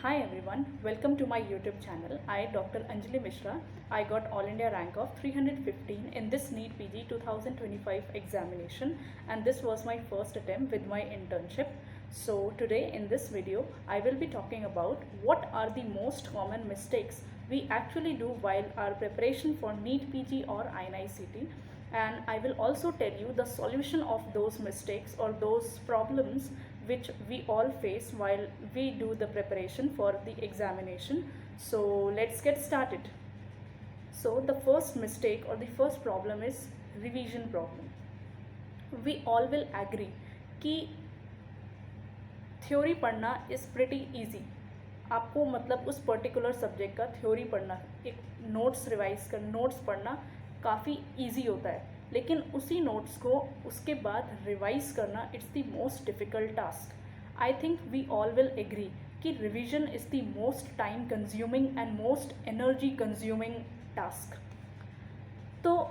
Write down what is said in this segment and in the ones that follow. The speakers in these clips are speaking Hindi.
Hi everyone, welcome to my YouTube channel. I, Dr. Anjali Mishra, I got All India rank of 315 in this NEET PG 2025 examination, and this was my first attempt with my internship. So today in this video, I will be talking about what are the most common mistakes we actually do while our preparation for NEET PG or INICT, and I will also tell you the solution of those mistakes or those problems which we all face while we do the preparation for the examination. So let's get started. So the first mistake or the first problem is revision problem. We all will agree कि थ्योरी पढ़ना इज़ प्रिटी ईजी. आपको मतलब उस पर्टिकुलर सब्जेक्ट का थ्योरी पढ़ना, एक नोट्स रिवाइज कर नोट्स पढ़ना काफ़ी ईजी होता है, लेकिन उसी नोट्स को उसके बाद रिवाइज करना it's the most difficult task. I think we all will agree कि revision is the most time consuming and most energy consuming task. तो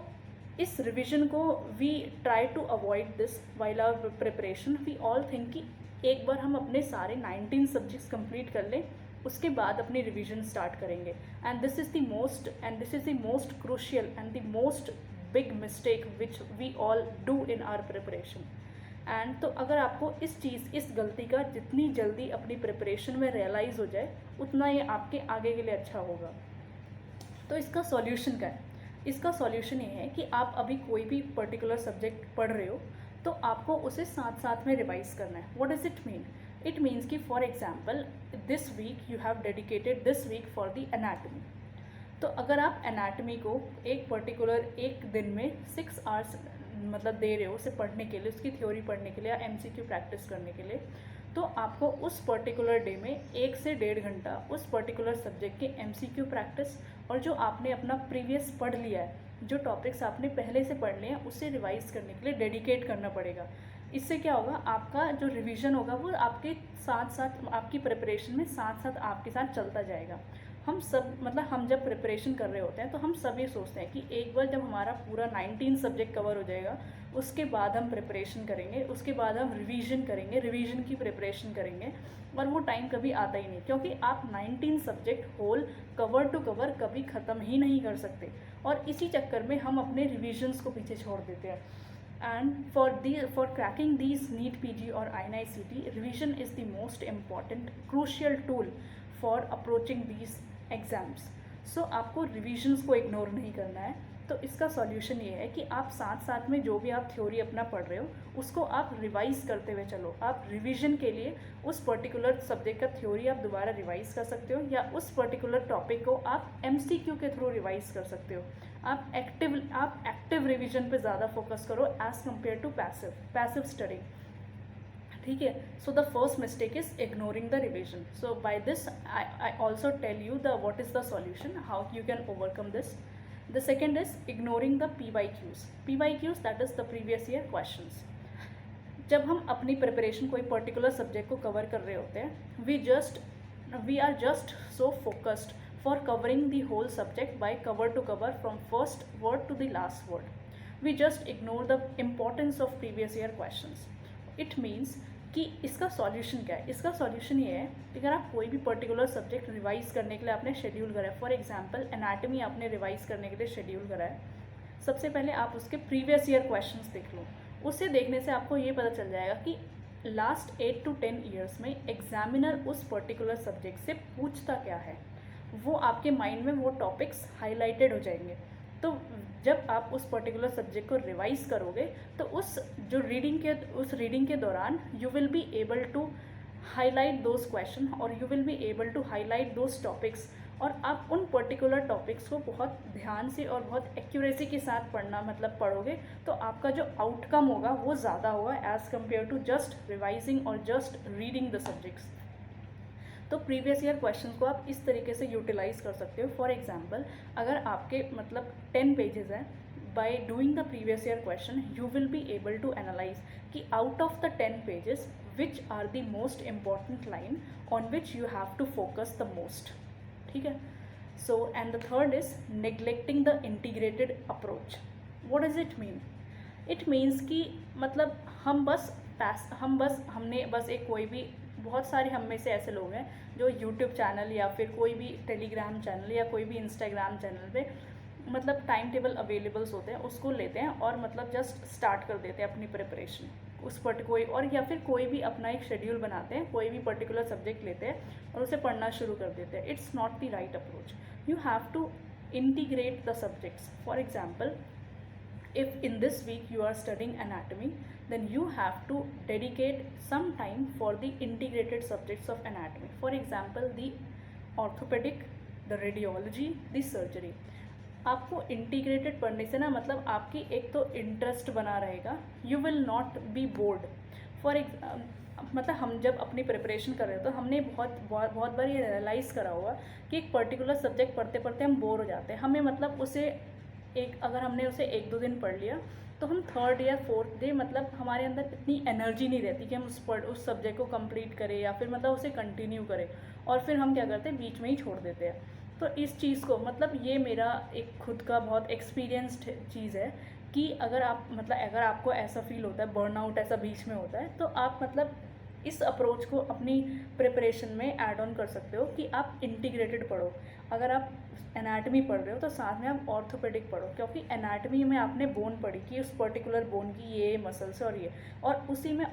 इस रिविजन को we try to avoid this while our preparation. We all think कि एक बार हम अपने सारे 19 सब्जेक्ट्स कंप्लीट कर लें, उसके बाद अपनी रिवीजन स्टार्ट करेंगे. And this is the most crucial and the most big mistake which we all do in our preparation. And तो अगर आपको इस गलती का जितनी जल्दी अपनी प्रिपरेशन में रियलाइज़ हो जाए, उतना ये आपके आगे के लिए अच्छा होगा. तो इसका सॉल्यूशन क्या है? इसका सॉल्यूशन ये है कि आप अभी कोई भी पर्टिकुलर सब्जेक्ट पढ़ रहे हो तो आपको उसे साथ साथ में रिवाइज करना है. What does it mean? It means कि for example this week you have dedicated this week for the anatomy. तो अगर आप एनाटमी को एक पर्टिकुलर एक दिन में 6 आवर्स मतलब दे रहे हो उसे पढ़ने के लिए, उसकी थ्योरी पढ़ने के लिए या MCQ प्रैक्टिस करने के लिए, तो आपको उस पर्टिकुलर डे में 1 से 1.5 घंटा उस पर्टिकुलर सब्जेक्ट के MCQ प्रैक्टिस और जो आपने अपना प्रीवियस पढ़ लिया है, जो टॉपिक्स आपने पहले से पढ़ लिए हैं, उसे रिवाइज करने के लिए डेडिकेट करना पड़ेगा. इससे क्या होगा, आपका जो रिवीजन होगा वो आपके साथ साथ आपकी प्रिपरेशन में साथ साथ आपके साथ चलता जाएगा. हम सब मतलब हम जब प्रिपरेशन कर रहे होते हैं तो हम सब ये सोचते हैं कि एक बार जब हमारा पूरा 19 सब्जेक्ट कवर हो जाएगा, उसके बाद हम प्रिपरेशन करेंगे, उसके बाद हम रिवीजन करेंगे, रिवीजन की प्रिपरेशन करेंगे. और वो टाइम कभी आता ही नहीं, क्योंकि आप 19 subject whole cover to cover कभी ख़त्म ही नहीं कर सकते. और इसी चक्कर में हम अपने रिविजन्स को पीछे छोड़ देते हैं. And for cracking these NEET PG or INICT, revision is the most important crucial tool for approaching these exams. So आपको रिविजन्स को इग्नोर नहीं करना है. तो इसका सॉल्यूशन ये है कि आप साथ साथ में जो भी आप थ्योरी अपना पढ़ रहे हो उसको आप रिवाइज करते हुए चलो. आप रिवीजन के लिए उस पर्टिकुलर सब्जेक्ट का थ्योरी आप दोबारा रिवाइज कर सकते हो, या उस पर्टिकुलर टॉपिक को आप MCQ के थ्रू रिवाइज कर सकते हो. आप एक्टिव रिवीजन पे ज़्यादा फोकस करो as compare to passive study. ठीक है. So the first mistake is ignoring the revision. So by this I also tell you the what is the solution, how you can overcome this. The second is ignoring the PYQs. PYQs, that is the previous year questions. जब हम अपनी प्रिपरेशन कोई पर्टिकुलर सब्जेक्ट को कवर कर रहे होते हैं, we are just so focused for covering the whole subject by cover to cover from first word to the last word. We just ignore the importance of previous year questions. It means कि इसका सॉल्यूशन क्या है? इसका सॉल्यूशन ये है कि अगर आप कोई भी पर्टिकुलर सब्जेक्ट रिवाइज करने के लिए आपने शेड्यूल करा है, फॉर एग्जांपल एनाटमी आपने रिवाइज करने के लिए शेड्यूल करा है, सबसे पहले आप उसके प्रीवियस ईयर क्वेश्चंस देख लो. उसे देखने से आपको ये पता चल जाएगा कि लास्ट 8 to 10 ईयर्स में एग्जामिनर उस पर्टिकुलर सब्जेक्ट से पूछता क्या है. वो आपके माइंड में वो टॉपिक्स हाईलाइटेड हो जाएंगे. तो जब आप उस पर्टिकुलर सब्जेक्ट को रिवाइज करोगे तो उस रीडिंग के दौरान you will be able to highlight those question और you will be able to highlight those topics. और आप उन पर्टिकुलर टॉपिक्स को बहुत ध्यान से और बहुत एक्यूरेसी के साथ पढ़ोगे, तो आपका जो आउटकम होगा वो ज़्यादा होगा as compare to just revising और जस्ट रीडिंग द सब्जेक्ट्स. तो प्रीवियस ईयर क्वेश्चन को आप इस तरीके से यूटिलाइज कर सकते हो. फॉर एग्जांपल अगर आपके 10 पेजेस हैं, by doing the previous year question you will be able to analyse कि out of the 10 pages which are the most important line on which you have to focus the most. ठीक है. So and the third is neglecting the integrated approach. What does it mean? It means कि मतलब हमने बस एक कोई भी बहुत सारे हम में से ऐसे लोग हैं जो यूट्यूब चैनल या फिर कोई भी टेलीग्राम चैनल या कोई भी इंस्टाग्राम चैनल पे मतलब टाइम टेबल अवेलेबल्स होते हैं उसको लेते हैं और मतलब जस्ट स्टार्ट कर देते हैं अपनी प्रिपरेशन उस कोई और या फिर कोई भी अपना एक शेड्यूल बनाते हैं, कोई भी पर्टिकुलर सब्जेक्ट लेते हैं और उसे पढ़ना शुरू कर देते हैं. It's not the right approach. You have to integrate the subjects. For example, if in this week you are studying anatomy, then you have to dedicate some time for the integrated subjects of anatomy. For example, the orthopedic, the radiology, the surgery. आपको इंटीग्रेटेड पढ़ने से ना मतलब आपकी एक तो इंटरेस्ट बना रहेगा, you will not be board. For मतलब हम जब अपनी प्रिपरेशन कर रहे हो तो हमने बहुत बार ये रियलाइज़ करा होगा कि एक पर्टिकुलर सब्जेक्ट पढ़ते पढ़ते हम बोर हो जाते हैं. हमें मतलब उसे अगर हमने उसे 1-2 दिन पढ़ लिया तो हम 3rd या 4th डे मतलब हमारे अंदर इतनी एनर्जी नहीं रहती कि हम उस सब्जेक्ट को कंप्लीट करें या फिर मतलब उसे कंटिन्यू करें, और फिर हम क्या करते हैं बीच में ही छोड़ देते हैं. तो इस चीज़ को मतलब ये मेरा एक खुद का बहुत एक्सपीरियंस्ड चीज़ है कि अगर आपको ऐसा फील होता है, बर्नआउट ऐसा बीच में होता है, तो आप मतलब इस अप्रोच को अपनी प्रिपरेशन में ऐड ऑन कर सकते हो कि आप इंटीग्रेटेड पढ़ो. अगर आप एनाटमी पढ़ रहे हो तो साथ में आप ऑर्थोपेडिक पढ़ो, क्योंकि एनाटमी में आपने बोन पढ़ी कि उस पर्टिकुलर बोन की ये मसल्स और ये, और उसी में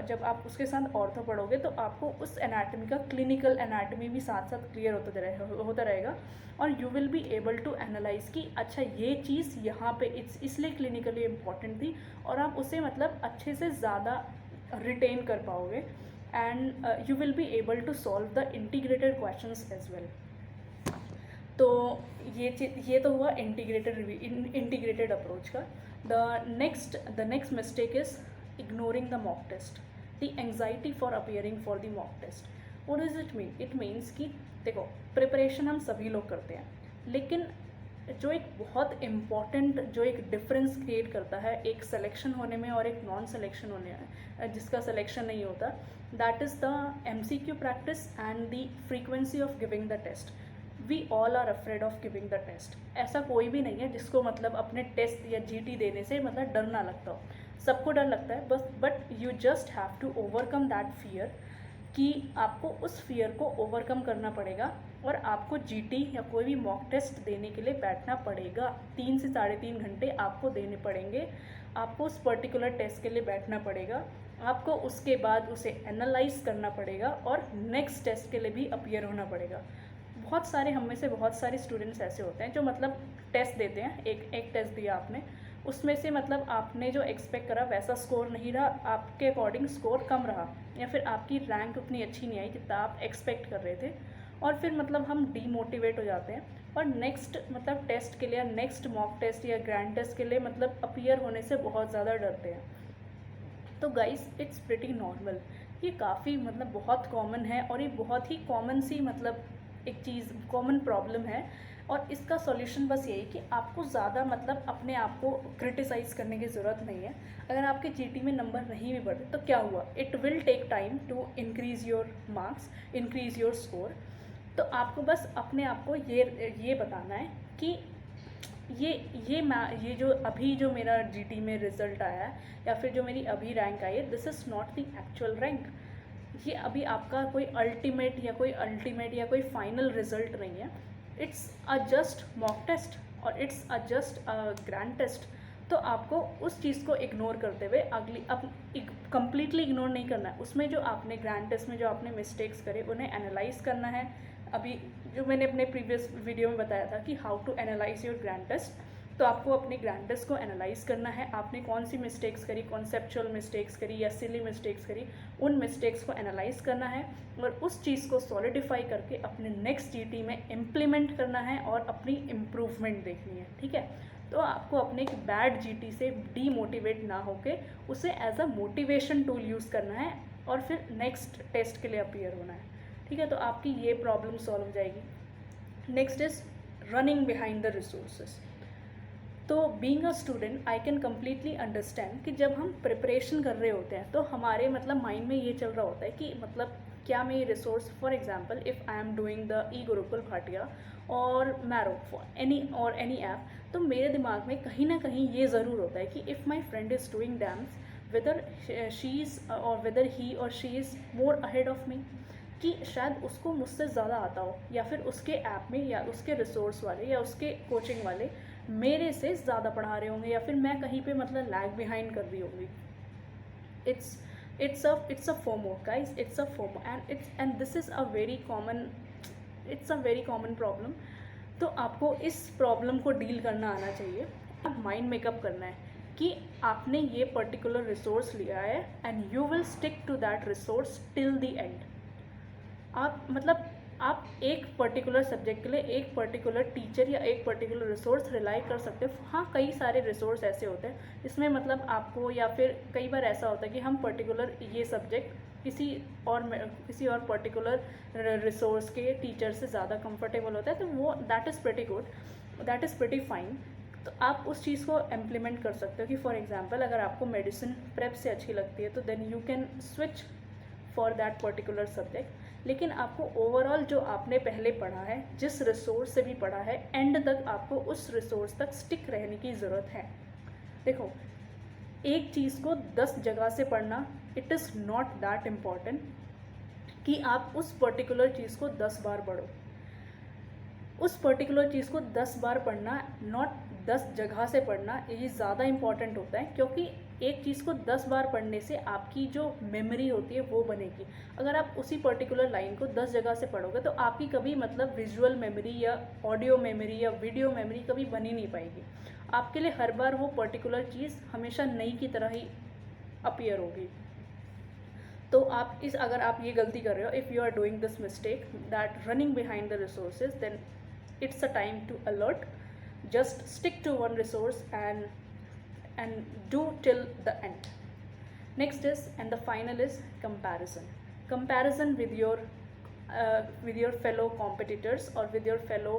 जब आप उसके साथ ऑर्थो पढ़ोगे तो आपको उस एनाटमी का क्लिनिकल एनाटमी भी साथ साथ क्लियर होता रहेगा और you will be able to analyse कि अच्छा ये चीज़ यहाँ पे इसलिए क्लिनिकली इम्पॉर्टेंट थी, और आप उसे मतलब अच्छे से ज़्यादा रिटेन कर पाओगे and you will be able to solve the integrated questions as well. तो ये तो हुआ इंटीग्रेटेड अप्रोच का. The next mistake is ignoring the mock test, the anxiety for appearing for the mock test. What does it mean? It means कि देखो प्रिपरेशन हम सभी लोग करते हैं, लेकिन जो एक बहुत इम्पॉर्टेंट जो एक डिफरेंस क्रिएट करता है एक सिलेक्शन होने में और एक नॉन सिलेक्शन होने में, जिसका सिलेक्शन नहीं होता, that is the MCQ practice and the frequency of giving the test. We all are afraid of giving the test. ऐसा कोई भी नहीं है जिसको मतलब अपने टेस्ट या GT देने से मतलब डर ना लगता हो. सबको डर लगता है but you just have to overcome that fear, कि आपको उस फियर को ओवरकम करना पड़ेगा और आपको GT या कोई भी मॉक टेस्ट देने के लिए बैठना पड़ेगा. 3 से 3.5 घंटे आपको देने पड़ेंगे. आपको उस पर्टिकुलर टेस्ट के लिए बैठना पड़ेगा. आपको उसके बाद उसे एनालाइज करना पड़ेगा और नेक्स्ट टेस्ट के लिए भी अपीयर होना पड़ेगा. हम में से बहुत सारे स्टूडेंट्स ऐसे होते हैं जो मतलब टेस्ट देते हैं, एक टेस्ट दिया आपने, उसमें से मतलब आपने जो एक्सपेक्ट करा वैसा स्कोर नहीं रहा, आपके अकॉर्डिंग स्कोर कम रहा या फिर आपकी रैंक उतनी अच्छी नहीं आई जितना आप एक्सपेक्ट कर रहे थे, और फिर मतलब हम डीमोटिवेट हो जाते हैं और नेक्स्ट मतलब टेस्ट के लिए या नेक्स्ट मॉक टेस्ट या ग्रैंड टेस्ट के लिए मतलब अपीयर होने से बहुत ज़्यादा डरते हैं. तो गाइस इट्स प्रिटी नॉर्मल. ये काफ़ी मतलब बहुत कॉमन है और ये बहुत ही कॉमन सी मतलब एक चीज़ कॉमन प्रॉब्लम है, और इसका सॉल्यूशन बस यही कि आपको ज़्यादा मतलब अपने आप को क्रिटिसाइज़ करने की ज़रूरत नहीं है. अगर आपके GT में नंबर नहीं भी बढ़े तो क्या हुआ, it will take time to increase your marks, increase your score. तो आपको बस अपने आप को ये बताना है कि ये जो मेरा GT में रिज़ल्ट आया है या फिर जो मेरी अभी रैंक आई है, this is not the actual rank. ये अभी आपका कोई अल्टीमेट या कोई फाइनल रिजल्ट नहीं है. It's a just mock test और it's a just a grand test. तो आपको उस चीज़ को इग्नोर करते हुए कंप्लीटली इग्नोर नहीं करना है. उसमें जो आपने ग्रैंड टेस्ट में जो आपने मिस्टेक्स करे उन्हें एनालाइज करना है. अभी जो मैंने अपने प्रीवियस वीडियो में बताया था कि how to analyse your grand test, तो आपको अपने ग्रैंड टेस्ट को एनालाइज करना है. आपने कौन सी मिस्टेक्स करी, कॉन्सेप्चुअल मिस्टेक्स करी या सिली मिस्टेक्स करी, उन मिस्टेक्स को एनालाइज करना है और उस चीज़ को सॉलिडिफाई करके अपने नेक्स्ट GT में इम्प्लीमेंट करना है और अपनी इम्प्रूवमेंट देखनी है. ठीक है, तो आपको अपने एक बैड GT से डीमोटिवेट ना होके उसे as a motivation tool use करना है और फिर नेक्स्ट टेस्ट के लिए अपीयर होना है. ठीक है, तो आपकी ये प्रॉब्लम सॉल्व हो जाएगी. Next is running behind the resources. तो being a student I can completely understand कि जब हम प्रिपरेशन कर रहे होते हैं तो हमारे मतलब माइंड में ये चल रहा होता है कि मतलब क्या मैं ये resource, for example if I am doing the Gurukul Bhatia और मैरो एनी ऐप, तो मेरे दिमाग में कहीं ना कहीं ये ज़रूर होता है कि if my friend is doing dams whether she is और वेदर ही और she is more ahead of me, कि शायद उसको मुझसे ज़्यादा आता हो, या फिर उसके ऐप में या उसके रिसोर्स वाले या उसके कोचिंग वाले मेरे से ज़्यादा पढ़ा रहे होंगे, या फिर मैं कहीं पे मतलब लैग बिहाइंड कर रही होंगी. It's a FOMO, guys. It's a FOMO, and this is a very common, it's a very common problem. तो आपको इस प्रॉब्लम को डील करना आना चाहिए. माइंड मेकअप करना है कि आपने ये पर्टिकुलर रिसोर्स लिया है and you will stick to that resource till the end. आप मतलब आप एक पर्टिकुलर सब्जेक्ट के लिए एक पर्टिकुलर टीचर या एक पर्टिकुलर रिसोर्स रिलाई कर सकते हो. हाँ, कई सारे रिसोर्स ऐसे होते हैं इसमें मतलब आपको, या फिर कई बार ऐसा होता है कि हम पर्टिकुलर ये सब्जेक्ट किसी और पर्टिकुलर रिसोर्स के टीचर से ज़्यादा कंफर्टेबल होता है, तो वो that is pretty good, that is pretty fine. तो आप उस चीज़ को इम्प्लीमेंट कर सकते हो कि फॉर एग्जांपल अगर आपको मेडिसिन प्रेप से अच्छी लगती है तो then you can switch for that particular subject. लेकिन आपको ओवरऑल जो आपने पहले पढ़ा है, जिस रिसोर्स से भी पढ़ा है, एंड तक आपको उस रिसोर्स तक स्टिक रहने की ज़रूरत है. देखो, एक चीज़ को 10 जगह से पढ़ना, it is not that important कि आप उस पर्टिकुलर चीज़ को 10 बार पढ़ो. उस पर्टिकुलर चीज़ को 10 बार पढ़ना, नॉट 10 जगह से पढ़ना, ये ज़्यादा इम्पॉर्टेंट होता है. क्योंकि एक चीज़ को 10 बार पढ़ने से आपकी जो मेमोरी होती है वो बनेगी. अगर आप उसी पर्टिकुलर लाइन को 10 जगह से पढ़ोगे तो आपकी कभी मतलब विजुअल मेमोरी या ऑडियो मेमोरी या वीडियो मेमोरी कभी बन ही नहीं पाएगी. आपके लिए हर बार वो पर्टिकुलर चीज़ हमेशा नई की तरह ही अपीयर होगी. तो अगर आप ये गलती कर रहे हो, if you are doing this mistake that running behind the resources, then it's a time to alert. Just stick to one resource and do till the end. Next is, and the final is, comparison with your fellow competitors or with your fellow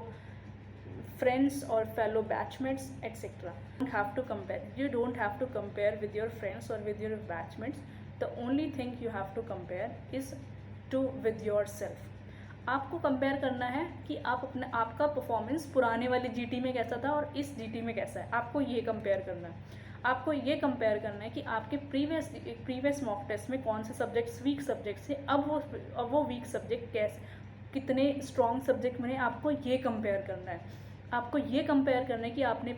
friends or fellow batchmates, etc. You don't have to compare with your friends or with your batchmates. The only thing you have to compare is with yourself. आपको कंपेयर करना है कि आपका परफॉर्मेंस पुराने वाले जीटी में कैसा था और इस जीटी में कैसा है. आपको ये कंपेयर करना है. आपको ये कंपेयर करना है कि आपके प्रीवियस मॉक टेस्ट में कौन से सब्जेक्ट्स वीक सब्जेक्ट्स थे, अब वो वीक सब्जेक्ट कितने स्ट्रॉन्ग सब्जेक्ट बने. आपको ये कंपेयर करना है. आपको ये कंपेयर करना है कि आपने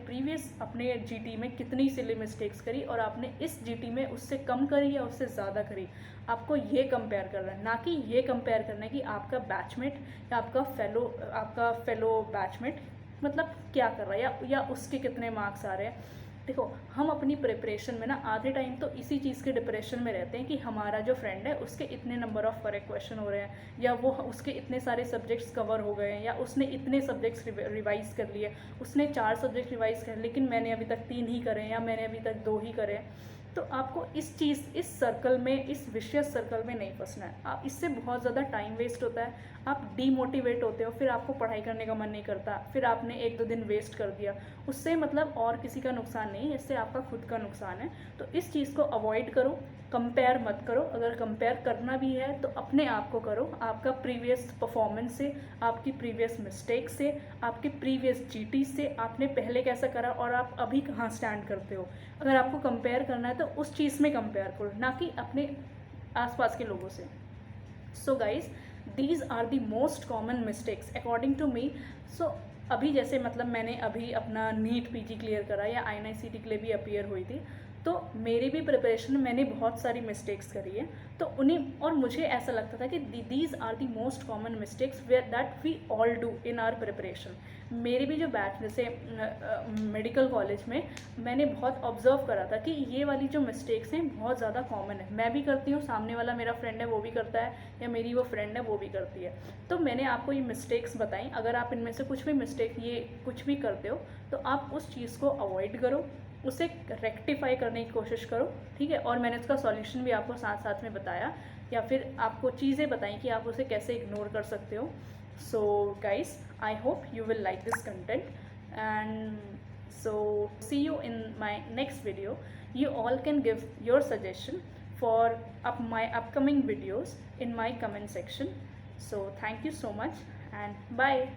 अपने जीटी में कितनी सिली मिस्टेक्स करी और आपने इस जीटी में उससे कम करी या उससे ज़्यादा करी. आपको ये कंपेयर करना है, ना कि ये कंपेयर करना है कि आपका बैचमेट या आपका फेलो बैचमेट मतलब क्या कर रहा है या उसके कितने मार्क्स आ रहे हैं. देखो, हम अपनी प्रिपरेशन में ना आधे टाइम तो इसी चीज़ के डिप्रेशन में रहते हैं कि हमारा जो फ्रेंड है उसके इतने नंबर ऑफ करेक्ट क्वेश्चन हो रहे हैं, या वो उसके इतने सारे सब्जेक्ट्स कवर हो गए हैं, या उसने इतने सब्जेक्ट्स रिवाइज़ कर लिए. उसने 4 सब्जेक्ट रिवाइज़ कर, लेकिन मैंने अभी तक 3 ही करे, या मैंने अभी तक 2 ही करे. तो आपको इस सर्कल में, इस विशियस सर्कल में नहीं फंसना है. आप इससे बहुत ज़्यादा टाइम वेस्ट होता है. आप डीमोटिवेट होते हो, फिर आपको पढ़ाई करने का मन नहीं करता, फिर आपने 1-2 दिन वेस्ट कर दिया. उससे मतलब और किसी का नुकसान नहीं है, इससे आपका खुद का नुकसान है. तो इस चीज़ को अवॉइड करो. कंपेयर मत करो. अगर कंपेयर करना भी है तो अपने आप को करो, आपका प्रीवियस परफॉर्मेंस से, आपकी प्रीवियस मिस्टेक से, आपके प्रीवियस जीटी से, आपने पहले कैसा करा और आप अभी कहाँ स्टैंड करते हो. अगर आपको कंपेयर करना है तो उस चीज़ में कंपेयर करो, ना कि अपने आसपास के लोगों से. So guys, these are the most common mistakes according to me. सो अभी जैसे मतलब मैंने अभी अपना नीट पीजी क्लियर करा या INICT के लिए भी अपीयर हुई थी, तो मेरी भी प्रिपरेशन में मैंने बहुत सारी मिस्टेक्स करी है. तो और मुझे ऐसा लगता था कि these are the most common mistakes that we all do in our preparation. मेरे भी जो बैच जैसे मेडिकल कॉलेज में मैंने बहुत ऑब्जर्व करा था कि ये वाली जो मिस्टेक्स हैं बहुत ज़्यादा कॉमन है. मैं भी करती हूँ, सामने वाला मेरा फ्रेंड है वो भी करता है, या मेरी वो फ्रेंड है वो भी करती है. तो मैंने आपको ये मिस्टेक्स बताई. अगर आप इनमें से कुछ भी करते हो तो आप उस चीज़ को अवॉइड करो, उसे रेक्टिफाई करने की कोशिश करो. ठीक है. और मैंने उसका सॉल्यूशन भी आपको साथ साथ में बताया, या फिर आपको चीज़ें बताई कि आप उसे कैसे इग्नोर कर सकते हो. So guys, I hope you will like this content, and so see you in my next video. You all can give your suggestion for my upcoming videos in my comment section. So thank you so much and bye.